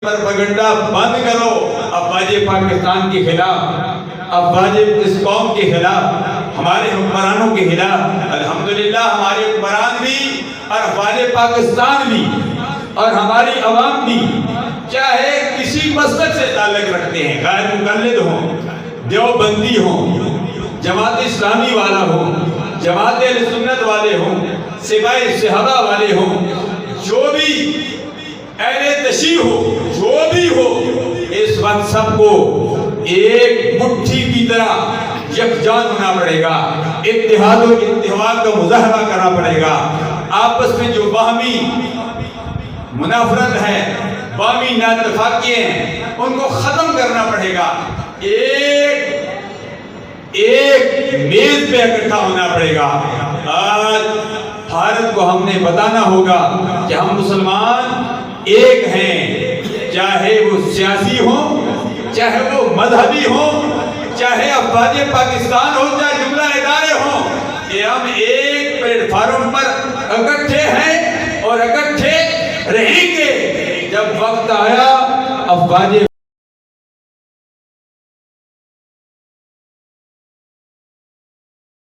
Propaganda بند کرو. افواج پاکستان کے خلاف، افواج اس قوم کے خلاف، ہمارے حکمرانوں کے خلاف. الحمدللہ ہمارے حکمران بھی اور افواج پاکستان بھی اور ہماری عوام بھی چاہے کسی مسلک سے تعلق رکھتے ہیں، غیر مقلد ہوں، دیوبندی ہوں، جماعت اسلامی والا ہوں، جماعت اہل سنت والے ہوں، سپاہی صحابہ والے ہوں، جو بھی اہل تشیع ہو، جو بھی ہو، اس وقت سب کو ایک مٹھی کی طرح یکجان ہونا پڑے گا. اتحاد و اتفاق کا مظاہرہ کرنا پڑے گا. آپس میں جو باہمی منافرت ہے، باہمی نااتفاقی ہیں، ان کو ختم کرنا پڑے گا. ایک میز پہ اکٹھا ہونا پڑے گا. آج بھارت کو ہم نے بتانا ہوگا کہ ہم مسلمان ایک ہیں، چاہے وہ سیاسی ہوں، چاہے وہ مذہبی ہوں، چاہے افواج پاکستان ہو، چاہے جملہ ادارے ہوں، کہ ہم ایک پلیٹ فارم پر اکٹھے ہیں اور اکٹھے رہیں گے. جب وقت آیا افواج